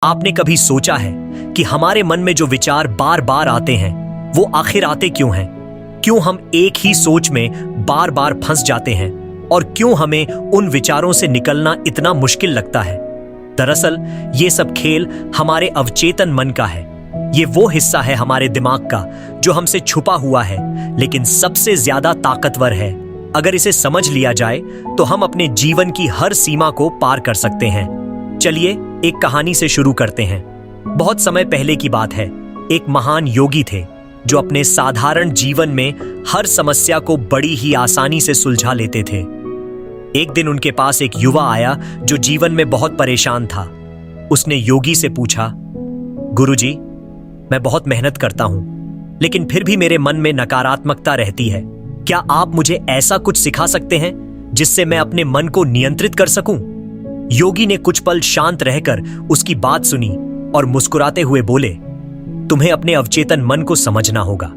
आपने कभी सोचा है कि हमारे मन में जो विचार बार बार आते हैं वो आखिर आते क्यों हैं? क्यों हम एक ही सोच में बार बार फंस जाते हैं और क्यों हमें उन विचारों से निकलना इतना मुश्किल लगता है? दरअसल ये सब खेल हमारे अवचेतन मन का है। ये वो हिस्सा है हमारे दिमाग का जो हमसे छुपा हुआ है लेकिन सबसे ज्यादा ताकतवर है। अगर इसे समझ लिया जाए तो हम अपने जीवन की हर सीमा को पार कर सकते हैं। चलिए एक कहानी से शुरू करते हैं। बहुत समय पहले की बात है। एक महान योगी थे जो अपने साधारण जीवन में हर समस्या को बड़ी ही आसानी से सुलझा लेते थे। एक दिन उनके पास एक युवा आया जो जीवन में बहुत परेशान था। उसने योगी से पूछा, गुरुजी, मैं बहुत मेहनत करता हूं लेकिन फिर भी मेरे मन में नकारात्मकता रहती है। क्या आप मुझे ऐसा कुछ सिखा सकते हैं जिससे मैं अपने मन को नियंत्रित कर सकूं? योगी ने कुछ पल शांत रहकर उसकी बात सुनी और मुस्कुराते हुए बोले, तुम्हें अपने अवचेतन मन को समझना होगा।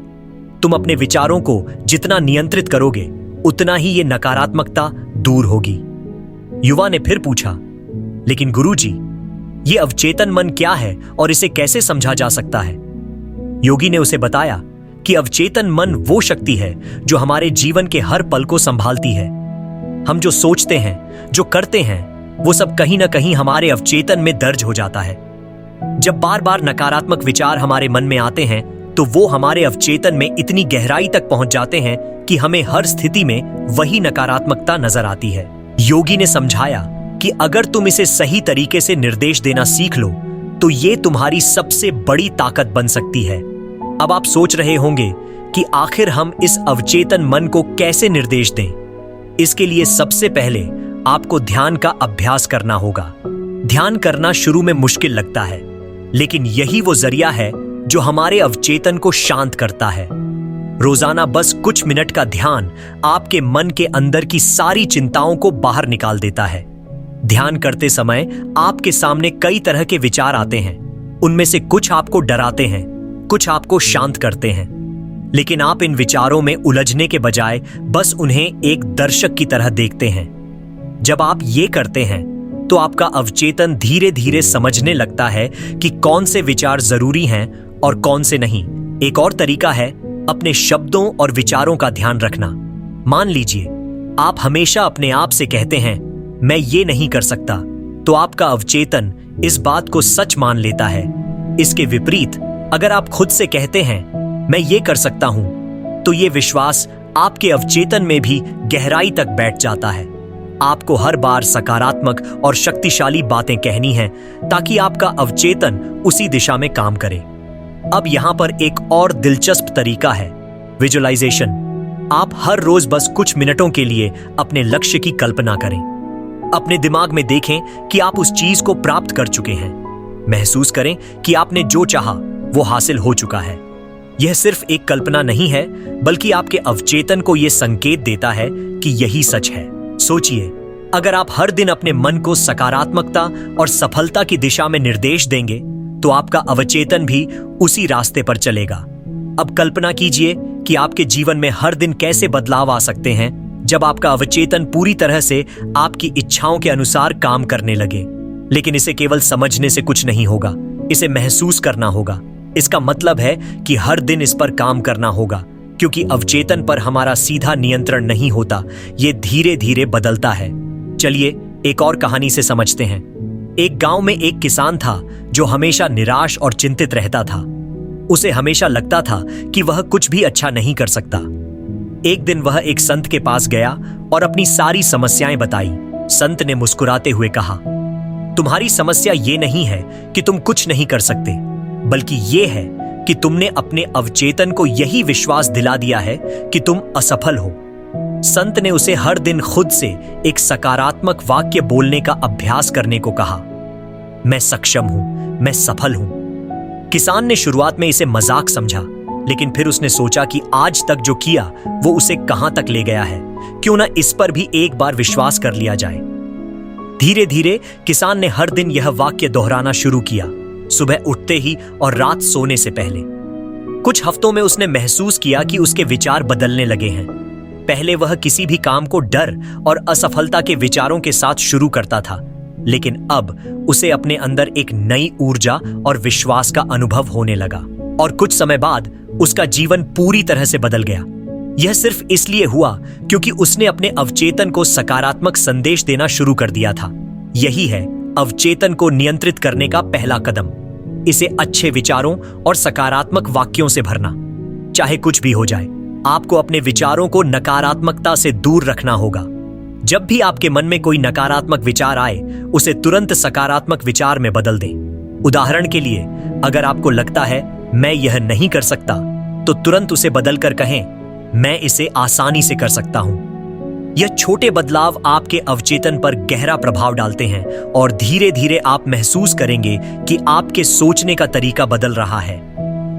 तुम अपने विचारों को जितना नियंत्रित करोगे उतना ही ये नकारात्मकता दूर होगी। युवा ने फिर पूछा, लेकिन गुरुजी, ये अवचेतन मन क्या है और इसे कैसे समझा जा सकता है? योगी ने उसे बताया कि अवचेतन मन वो शक्ति है जो हमारे जीवन के हर पल को संभालती है। हम जो सोचते हैं, जो करते हैं, वो सब कहीं ना कहीं हमारे अवचेतन में दर्ज हो जाता है। जब बार बार नकारात्मक विचार हमारे मन में आते हैं तो वो हमारे अवचेतन में इतनी गहराई तक पहुंच जाते हैं कि हमें हर स्थिति में वही नकारात्मकता नजर आती है। योगी ने समझाया कि अगर तुम इसे सही तरीके से निर्देश देना सीख लो तो ये तुम्हारी सबसे बड़ी ताकत बन सकती है। अब आप सोच रहे होंगे कि आखिर हम इस अवचेतन मन को कैसे निर्देश दें? इसके लिए सबसे पहले आपको ध्यान का अभ्यास करना होगा। ध्यान करना शुरू में मुश्किल लगता है लेकिन यही वो जरिया है जो हमारे अवचेतन को शांत करता है। रोजाना बस कुछ मिनट का ध्यान आपके मन के अंदर की सारी चिंताओं को बाहर निकाल देता है। ध्यान करते समय आपके सामने कई तरह के विचार आते हैं। उनमें से कुछ आपको डराते हैं, कुछ आपको शांत करते हैं, लेकिन आप इन विचारों में उलझने के बजाय बस उन्हें एक दर्शक की तरह देखते हैं। जब आप ये करते हैं तो आपका अवचेतन धीरे धीरे समझने लगता है कि कौन से विचार जरूरी हैं और कौन से नहीं। एक और तरीका है अपने शब्दों और विचारों का ध्यान रखना। मान लीजिए आप हमेशा अपने आप से कहते हैं, मैं ये नहीं कर सकता, तो आपका अवचेतन इस बात को सच मान लेता है। इसके विपरीत अगर आप खुद से कहते हैं, मैं ये कर सकता हूं, तो ये विश्वास आपके अवचेतन में भी गहराई तक बैठ जाता है। आपको हर बार सकारात्मक और शक्तिशाली बातें कहनी हैं ताकि आपका अवचेतन उसी दिशा में काम करे। अब यहां पर एक और दिलचस्प तरीका है, विजुअलाइजेशन। आप हर रोज बस कुछ मिनटों के लिए अपने लक्ष्य की कल्पना करें। अपने दिमाग में देखें कि आप उस चीज को प्राप्त कर चुके हैं। महसूस करें कि आपने जो चाहा वो हासिल हो चुका है। यह सिर्फ एक कल्पना नहीं है बल्कि आपके अवचेतन को यह संकेत देता है कि यही सच है। सोचिए, अगर आप हर दिन अपने मन को सकारात्मकता और सफलता की दिशा में निर्देश देंगे तो आपका अवचेतन भी उसी रास्ते पर चलेगा। अब कल्पना कीजिए कि आपके जीवन में हर दिन कैसे बदलाव आ सकते हैं जब आपका अवचेतन पूरी तरह से आपकी इच्छाओं के अनुसार काम करने लगे। लेकिन इसे केवल समझने से कुछ नहीं होगा, इसे महसूस करना होगा। इसका मतलब है कि हर दिन इस पर काम करना होगा, क्योंकि अवचेतन पर हमारा सीधा नियंत्रण नहीं होता, ये धीरे धीरे बदलता है। चलिए एक और कहानी से समझते हैं। एक गांव में एक किसान था जो हमेशा निराश और चिंतित रहता था। उसे हमेशा लगता था कि वह कुछ भी अच्छा नहीं कर सकता। एक दिन वह एक संत के पास गया और अपनी सारी समस्याएं बताई। संत ने मुस्कुराते हुए कहा, तुम्हारी समस्या ये नहीं है कि तुम कुछ नहीं कर सकते, बल्कि ये है कि तुमने अपने अवचेतन को यही विश्वास दिला दिया है कि तुम असफल हो। संत ने उसे हर दिन खुद से एक सकारात्मक वाक्य बोलने का अभ्यास करने को कहा। मैं सक्षम हूं, मैं सफल हूं। किसान ने शुरुआत में इसे मजाक समझा, लेकिन फिर उसने सोचा कि आज तक जो किया वो उसे कहां तक ले गया है, क्यों ना इस पर भी एक बार विश्वास कर लिया जाए। धीरे धीरे किसान ने हर दिन यह वाक्य दोहराना शुरू किया, सुबह उठते ही और रात सोने से पहले। कुछ हफ्तों में उसने महसूस किया कि उसके विचार बदलने लगे हैं। पहले वह किसी भी काम को डर और असफलता के विचारों के साथ शुरू करता था, लेकिन अब उसे अपने अंदर एक नई ऊर्जा और विश्वास का अनुभव होने लगा और कुछ समय बाद उसका जीवन पूरी तरह से बदल गया। यह सिर्फ इसलिए हुआ क्योंकि उसने अपने अवचेतन को सकारात्मक संदेश देना शुरू कर दिया था। यही है अवचेतन को नियंत्रित करने का पहला कदम, इसे अच्छे विचारों और सकारात्मक वाक्यों से भरना। चाहे कुछ भी हो जाए, आपको अपने विचारों को नकारात्मकता से दूर रखना होगा। जब भी आपके मन में कोई नकारात्मक विचार आए, उसे तुरंत सकारात्मक विचार में बदल दें। उदाहरण के लिए, अगर आपको लगता है मैं यह नहीं कर सकता, तो तुरंत उसे बदलकर कहें मैं इसे आसानी से कर सकता हूं। यह छोटे बदलाव आपके अवचेतन पर गहरा प्रभाव डालते हैं और धीरे धीरे आप महसूस करेंगे कि आपके सोचने का तरीका बदल रहा है।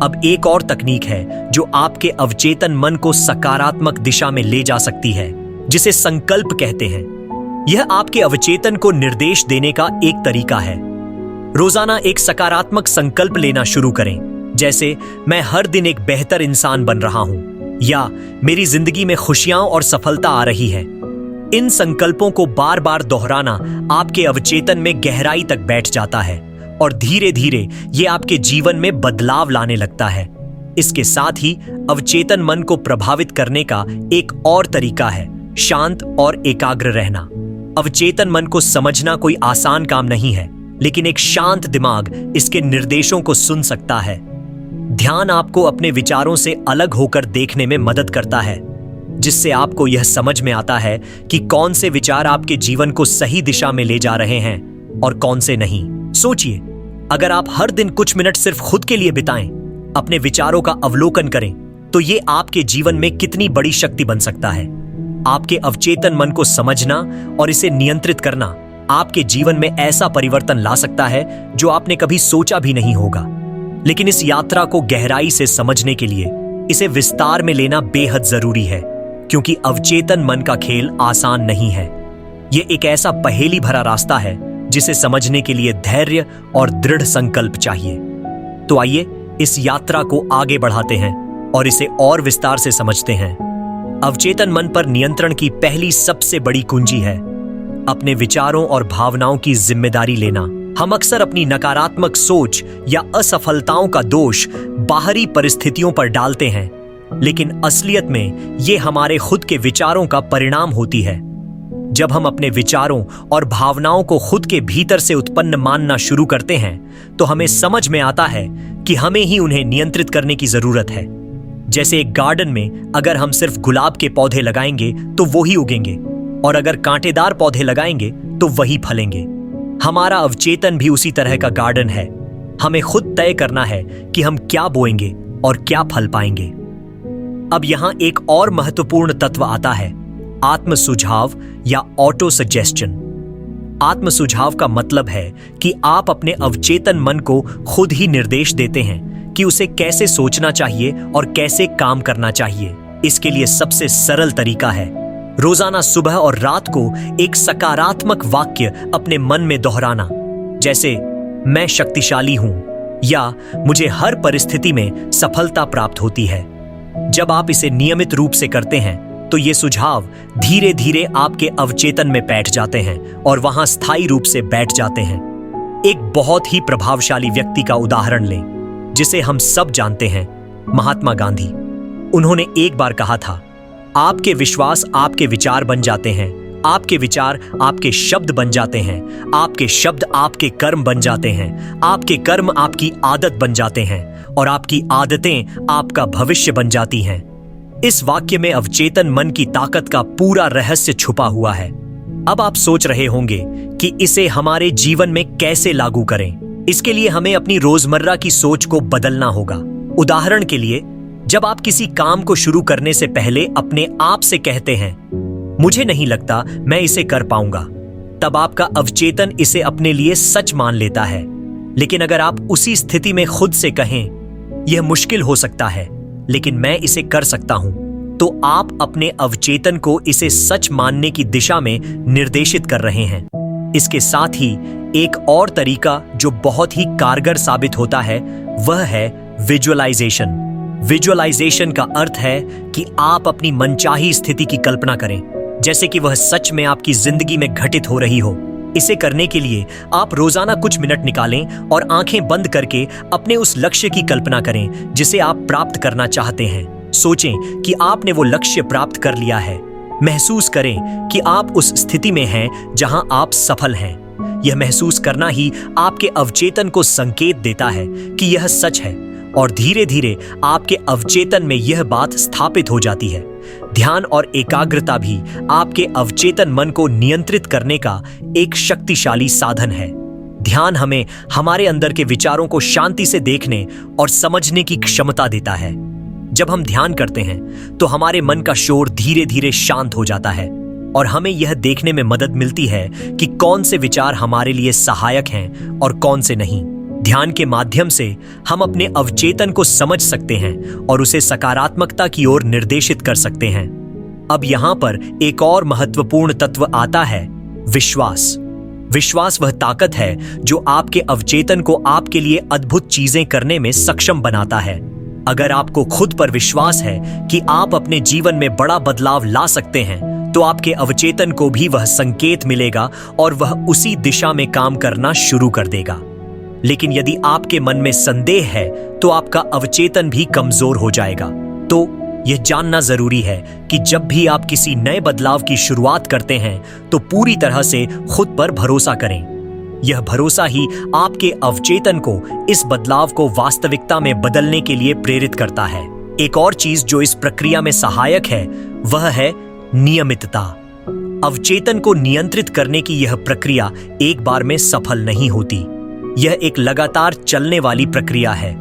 अब एक और तकनीक है जो आपके अवचेतन मन को सकारात्मक दिशा में ले जा सकती है, जिसे संकल्प कहते हैं। यह आपके अवचेतन को निर्देश देने का एक तरीका है। रोजाना एक सकारात्मक संकल्प लेना शुरू करें, जैसे मैं हर दिन एक बेहतर इंसान बन रहा हूं या मेरी जिंदगी में खुशियां और सफलता आ रही है। इन संकल्पों को बार बार दोहराना आपके अवचेतन में गहराई तक बैठ जाता है और धीरे धीरे ये आपके जीवन में बदलाव लाने लगता है। इसके साथ ही अवचेतन मन को प्रभावित करने का एक और तरीका है शांत और एकाग्र रहना। अवचेतन मन को समझना कोई आसान काम नहीं है, लेकिन एक शांत दिमाग इसके निर्देशों को सुन सकता है। ध्यान आपको अपने विचारों से अलग होकर देखने में मदद करता है, जिससे आपको यह समझ में आता है कि कौन से विचार आपके जीवन को सही दिशा में ले जा रहे हैं और कौन से नहीं। सोचिए, अगर आप हर दिन कुछ मिनट सिर्फ खुद के लिए बिताएं, अपने विचारों का अवलोकन करें, तो ये आपके जीवन में कितनी बड़ी शक्ति बन सकता है। आपके अवचेतन मन को समझना और इसे नियंत्रित करना आपके जीवन में ऐसा परिवर्तन ला सकता है जो आपने कभी सोचा भी नहीं होगा। लेकिन इस यात्रा को गहराई से समझने के लिए इसे विस्तार में लेना बेहद जरूरी है, क्योंकि अवचेतन मन का खेल आसान नहीं है। यह एक ऐसा पहेली भरा रास्ता है जिसे समझने के लिए धैर्य और दृढ़ संकल्प चाहिए। तो आइए इस यात्रा को आगे बढ़ाते हैं और इसे और विस्तार से समझते हैं। अवचेतन मन पर नियंत्रण की पहली सबसे बड़ी कुंजी है अपने विचारों और भावनाओं की जिम्मेदारी लेना। हम अक्सर अपनी नकारात्मक सोच या असफलताओं का दोष बाहरी परिस्थितियों पर डालते हैं, लेकिन असलियत में ये हमारे खुद के विचारों का परिणाम होती है। जब हम अपने विचारों और भावनाओं को खुद के भीतर से उत्पन्न मानना शुरू करते हैं, तो हमें समझ में आता है कि हमें ही उन्हें नियंत्रित करने की जरूरत है। जैसे एक गार्डन में अगर हम सिर्फ गुलाब के पौधे लगाएंगे तो वो ही उगेंगे, और अगर कांटेदार पौधे लगाएंगे तो वही फलेंगे। हमारा अवचेतन भी उसी तरह का गार्डन है। हमें खुद तय करना है कि हम क्या बोएंगे और क्या फल पाएंगे। अब यहां एक और महत्वपूर्ण तत्व आता है, आत्म सुझाव या ऑटो सजेस्शन। आत्म सुझाव का मतलब है कि आप अपने अवचेतन मन को खुद ही निर्देश देते हैं कि उसे कैसे सोचना चाहिए और कैसे काम करना चाहिए। इसके लिए सबसे सरल तरीका है रोजाना सुबह और रात को एक सकारात्मक वाक्य अपने मन में दोहराना, जैसे मैं शक्तिशाली हूं या मुझे हर परिस्थिति में सफलता प्राप्त होती है। जब आप इसे नियमित रूप से करते हैं, तो ये सुझाव धीरे धीरे आपके अवचेतन में बैठ जाते हैं और वहां स्थायी रूप से बैठ जाते हैं। एक बहुत ही प्रभावशाली व्यक्ति का उदाहरण लें, जिसे हम सब जानते हैं, महात्मा गांधी। उन्होंने एक बार कहा था, आपके विश्वास आपके विचार बन जाते हैं, आपके विचार आपके शब्द बन जाते हैं, आपके शब्द आपके कर्म बन जाते हैं, आपके कर्म आपकी आदत बन जाते हैं और आपकी आदतें आपका भविष्य बन जाती हैं। इस वाक्य में अवचेतन मन की ताकत का पूरा रहस्य छुपा हुआ है। अब आप सोच रहे होंगे कि इसे हमारे जीवन में कैसे लागू करें। इसके लिए हमें अपनी रोजमर्रा की सोच को बदलना होगा। उदाहरण के लिए, जब आप किसी काम को शुरू करने से पहले अपने आप से कहते हैं, मुझे नहीं लगता मैं इसे कर पाऊंगा, तब आपका अवचेतन इसे अपने लिए सच मान लेता है। लेकिन अगर आप उसी स्थिति में खुद से कहें, यह मुश्किल हो सकता है लेकिन मैं इसे कर सकता हूं, तो आप अपने अवचेतन को इसे सच मानने की दिशा में निर्देशित कर रहे हैं। इसके साथ ही एक और तरीका जो बहुत ही कारगर साबित होता है, वह है विजुअलाइजेशन। विजुअलाइजेशन का अर्थ है कि आप अपनी मनचाही स्थिति की कल्पना करें, जैसे कि वह सच में आपकी जिंदगी में घटित हो रही हो। इसे करने के लिए आप रोजाना कुछ मिनट निकालें और आंखें बंद करके अपने उस लक्ष्य की कल्पना करें जिसे आप प्राप्त करना चाहते हैं। सोचें कि आपने वो लक्ष्य प्राप्त कर लिया है। महसूस करें कि आप उस स्थिति में हैं जहां आप सफल हैं। यह महसूस करना ही आपके अवचेतन को संकेत देता है कि यह सच है, और धीरे धीरे आपके अवचेतन में यह बात स्थापित हो जाती है। ध्यान और एकाग्रता भी आपके अवचेतन मन को नियंत्रित करने का एक शक्तिशाली साधन है। ध्यान हमें हमारे अंदर के विचारों को शांति से देखने और समझने की क्षमता देता है। जब हम ध्यान करते हैं तो हमारे मन का शोर धीरे धीरे शांत हो जाता है और हमें यह देखने में मदद मिलती है कि कौन से विचार हमारे लिए सहायक हैं और कौन से नहीं। ध्यान के माध्यम से हम अपने अवचेतन को समझ सकते हैं और उसे सकारात्मकता की ओर निर्देशित कर सकते हैं। अब यहां पर एक और महत्वपूर्ण तत्व आता है, विश्वास। विश्वास वह ताकत है जो आपके अवचेतन को आपके लिए अद्भुत चीजें करने में सक्षम बनाता है। अगर आपको खुद पर विश्वास है कि आप अपने जीवन में बड़ा बदलाव ला सकते हैं, तो आपके अवचेतन को भी वह संकेत मिलेगा और वह उसी दिशा में काम करना शुरू कर देगा। लेकिन यदि आपके मन में संदेह है तो आपका अवचेतन भी कमजोर हो जाएगा। तो यह जानना जरूरी है कि जब भी आप किसी नए बदलाव की शुरुआत करते हैं तो पूरी तरह से खुद पर भरोसा करें। यह भरोसा ही आपके अवचेतन को इस बदलाव को वास्तविकता में बदलने के लिए प्रेरित करता है। एक और चीज जो इस प्रक्रिया में सहायक है वह है नियमितता। अवचेतन को नियंत्रित करने की यह प्रक्रिया एक बार में सफल नहीं होती। यह एक लगातार चलने वाली प्रक्रिया है।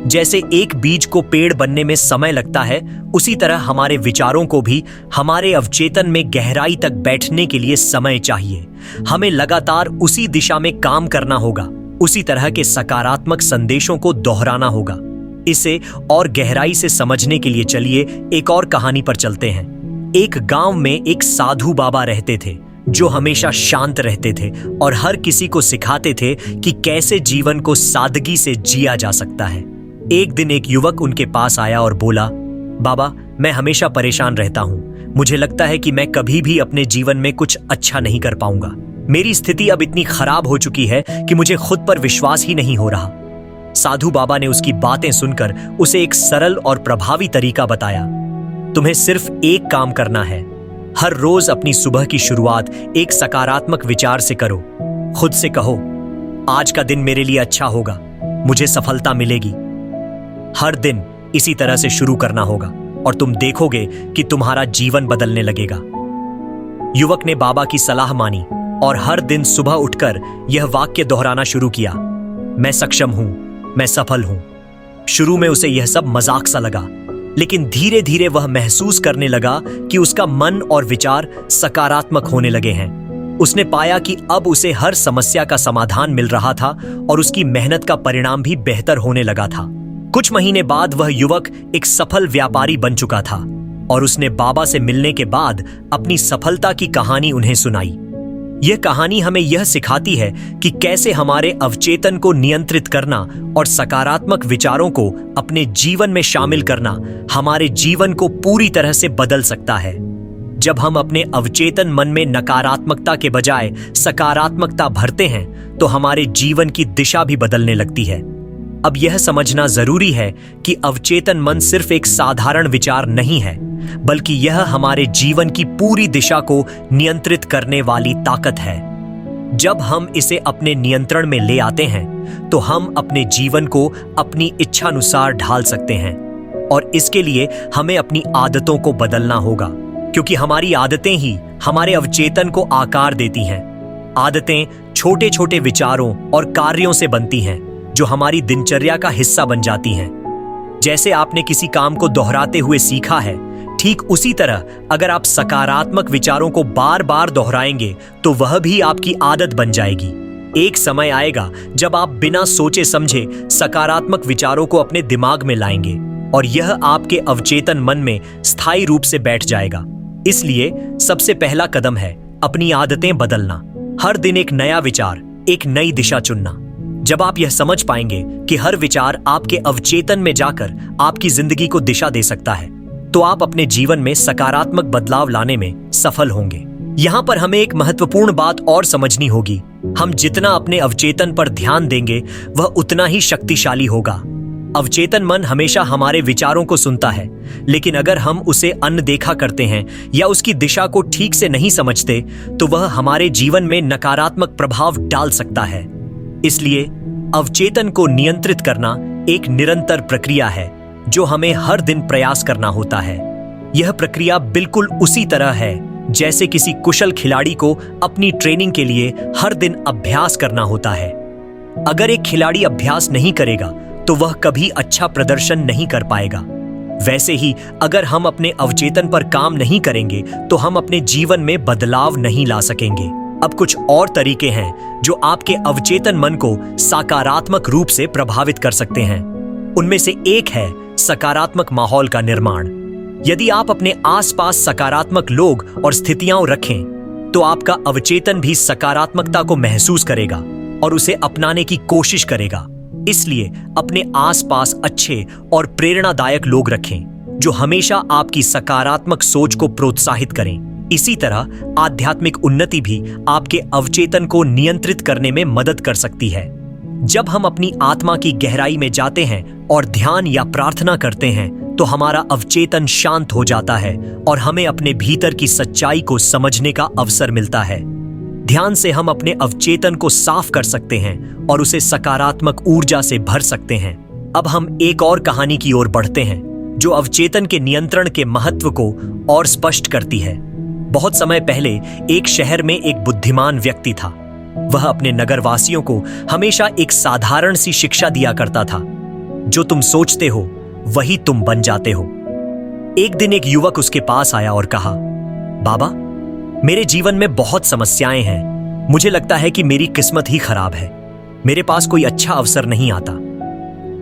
जैसे एक बीज को पेड़ बनने में समय लगता है, उसी तरह हमारे विचारों को भी हमारे अवचेतन में गहराई तक बैठने के लिए समय चाहिए। हमें लगातार उसी दिशा में काम करना होगा, उसी तरह के सकारात्मक संदेशों को दोहराना होगा। इसे और गहराई से समझने के लिए चलिए एक और कहानी पर चलते हैं। एक गांव में एक साधु बाबा रहते थे जो हमेशा शांत रहते थे और हर किसी को सिखाते थे कि कैसे जीवन को सादगी से जिया जा सकता है। एक दिन एक युवक उनके पास आया और बोला, बाबा, मैं हमेशा परेशान रहता हूँ। मुझे लगता है कि मैं कभी भी अपने जीवन में कुछ अच्छा नहीं कर पाऊंगा। मेरी स्थिति अब इतनी खराब हो चुकी है कि मुझे खुद पर विश्वास ही नहीं हो रहा। साधु बाबा ने उसकी बातें सुनकर उसे एक सरल और प्रभावी तरीका बताया। तुम्हें सिर्फ एक काम करना है। हर रोज अपनी सुबह की शुरुआत एक सकारात्मक विचार से करो। खुद से कहो, आज का दिन मेरे लिए अच्छा होगा, मुझे सफलता मिलेगी। हर दिन इसी तरह से शुरू करना होगा और तुम देखोगे कि तुम्हारा जीवन बदलने लगेगा। युवक ने बाबा की सलाह मानी और हर दिन सुबह उठकर यह वाक्य दोहराना शुरू किया, मैं सक्षम हूं, मैं सफल हूं। शुरू में उसे यह सब मजाक सा लगा, लेकिन धीरे धीरे वह महसूस करने लगा कि उसका मन और विचार सकारात्मक होने लगे हैं। उसने पाया कि अब उसे हर समस्या का समाधान मिल रहा था और उसकी मेहनत का परिणाम भी बेहतर होने लगा था। कुछ महीने बाद वह युवक एक सफल व्यापारी बन चुका था और उसने बाबा से मिलने के बाद अपनी सफलता की कहानी उन्हें सुनाई। यह कहानी हमें यह सिखाती है कि कैसे हमारे अवचेतन को नियंत्रित करना और सकारात्मक विचारों को अपने जीवन में शामिल करना हमारे जीवन को पूरी तरह से बदल सकता है। जब हम अपने अवचेतन मन में नकारात्मकता के बजाय सकारात्मकता भरते हैं तो हमारे जीवन की दिशा भी बदलने लगती है। अब यह समझना जरूरी है कि अवचेतन मन सिर्फ एक साधारण विचार नहीं है, बल्कि यह हमारे जीवन की पूरी दिशा को नियंत्रित करने वाली ताकत है। जब हम इसे अपने नियंत्रण में ले आते हैं तो हम अपने जीवन को अपनी इच्छानुसार ढाल सकते हैं, और इसके लिए हमें अपनी आदतों को बदलना होगा, क्योंकि हमारी आदतें ही हमारे अवचेतन को आकार देती हैं। आदतें छोटे छोटे विचारों और कार्यों से बनती हैं जो हमारी दिनचर्या का हिस्सा बन जाती हैं। जैसे आपने किसी काम को दोहराते हुए सीखा है, ठीक उसी तरह अगर आप सकारात्मक विचारों को बार बार दोहराएंगे तो वह भी आपकी आदत बन जाएगी। एक समय आएगा जब आप बिना सोचे समझे सकारात्मक विचारों को अपने दिमाग में लाएंगे और यह आपके अवचेतन मन में स्थायी रूप से बैठ जाएगा। इसलिए सबसे पहला कदम है अपनी आदतें बदलना। हर दिन एक नया विचार, एक नई दिशा चुनना। जब आप यह समझ पाएंगे कि हर विचार आपके अवचेतन में जाकर आपकी जिंदगी को दिशा दे सकता है, तो आप अपने जीवन में सकारात्मक बदलाव लाने में सफल होंगे। यहां पर हमें एक महत्वपूर्ण बात और समझनी होगी। हम जितना अपने अवचेतन पर ध्यान देंगे वह उतना ही शक्तिशाली होगा। अवचेतन मन हमेशा हमारे विचारों को सुनता है, लेकिन अगर हम उसे अनदेखा करते हैं या उसकी दिशा को ठीक से नहीं समझते तो वह हमारे जीवन में नकारात्मक प्रभाव डाल सकता है। इसलिए अवचेतन को नियंत्रित करना एक निरंतर प्रक्रिया है जो हमें हर दिन प्रयास करना होता है। यह प्रक्रिया बिल्कुल उसी तरह है जैसे किसी कुशल खिलाड़ी को अपनी ट्रेनिंग के लिए हर दिन अभ्यास करना होता है। अगर एक खिलाड़ी अभ्यास नहीं करेगा तो वह कभी अच्छा प्रदर्शन नहीं कर पाएगा। वैसे ही अगर हम अपने अवचेतन पर काम नहीं करेंगे तो हम अपने जीवन में बदलाव नहीं ला सकेंगे। अब कुछ और तरीके हैं जो आपके अवचेतन मन को सकारात्मक रूप से प्रभावित कर सकते हैं। उनमें से एक है सकारात्मक माहौल का निर्माण। यदि आप अपने आसपास सकारात्मक लोग और स्थितियां रखें तो आपका अवचेतन भी सकारात्मकता को महसूस करेगा और उसे अपनाने की कोशिश करेगा। इसलिए अपने आसपास अच्छे और प्रेरणादायक लोग रखें जो हमेशा आपकी सकारात्मक सोच को प्रोत्साहित करें। इसी तरह आध्यात्मिक उन्नति भी आपके अवचेतन को नियंत्रित करने में मदद कर सकती है। जब हम अपनी आत्मा की गहराई में जाते हैं और ध्यान या प्रार्थना करते हैं तो हमारा अवचेतन शांत हो जाता है और हमें अपने भीतर की सच्चाई को समझने का अवसर मिलता है। ध्यान से हम अपने अवचेतन को साफ कर सकते हैं और उसे सकारात्मक ऊर्जा से भर सकते हैं। अब हम एक और कहानी की ओर बढ़ते हैं जो अवचेतन के नियंत्रण के महत्व को और स्पष्ट करती है। बहुत समय पहले एक शहर में एक बुद्धिमान व्यक्ति था। वह अपने नगरवासियों को हमेशा एक साधारण सी शिक्षा दिया करता था, जो तुम सोचते हो वही तुम बन जाते हो। एक दिन एक युवक उसके पास आया और कहा, बाबा, मेरे जीवन में बहुत समस्याएं हैं। मुझे लगता है कि मेरी किस्मत ही खराब है। मेरे पास कोई अच्छा अवसर नहीं आता।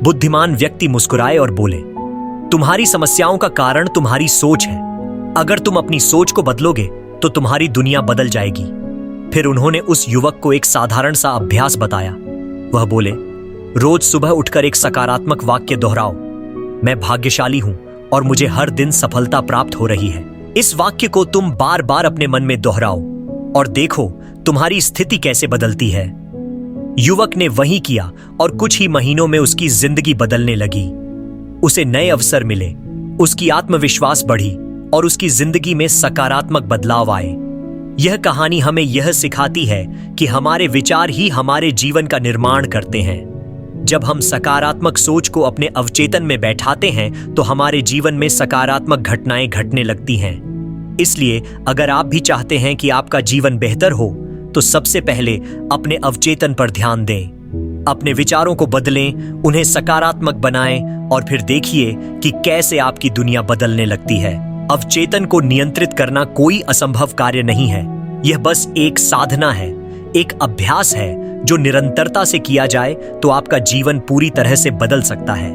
बुद्धिमान व्यक्ति मुस्कुराए और बोले, तुम्हारी समस्याओं का कारण तुम्हारी सोच है। अगर तुम अपनी सोच को बदलोगे तो तुम्हारी दुनिया बदल जाएगी। फिर उन्होंने उस युवक को एक साधारण सा अभ्यास बताया। वह बोले, रोज सुबह उठकर एक सकारात्मक वाक्य दोहराओ, मैं भाग्यशाली हूं और मुझे हर दिन सफलता प्राप्त हो रही है। इस वाक्य को तुम बार बार अपने मन में दोहराओ और देखो तुम्हारी स्थिति कैसे बदलती है। युवक ने वही किया और कुछ ही महीनों में उसकी जिंदगी बदलने लगी। उसे नए अवसर मिले, उसकी आत्मविश्वास बढ़ी और उसकी जिंदगी में सकारात्मक बदलाव आए। यह कहानी हमें यह सिखाती है कि हमारे विचार ही हमारे जीवन का निर्माण करते हैं। जब हम सकारात्मक सोच को अपने अवचेतन में बैठाते हैं तो हमारे जीवन में सकारात्मक घटनाएं घटने लगती हैं। इसलिए अगर आप भी चाहते हैं कि आपका जीवन बेहतर हो तो सबसे पहले अपने अवचेतन पर ध्यान दें। अपने विचारों को बदलें, उन्हें सकारात्मक बनाएं और फिर देखिए कि कैसे आपकी दुनिया बदलने लगती है। अवचेतन को नियंत्रित करना कोई असंभव कार्य नहीं है। यह बस एक साधना है, एक अभ्यास है जो निरंतरता से किया जाए तो आपका जीवन पूरी तरह से बदल सकता है।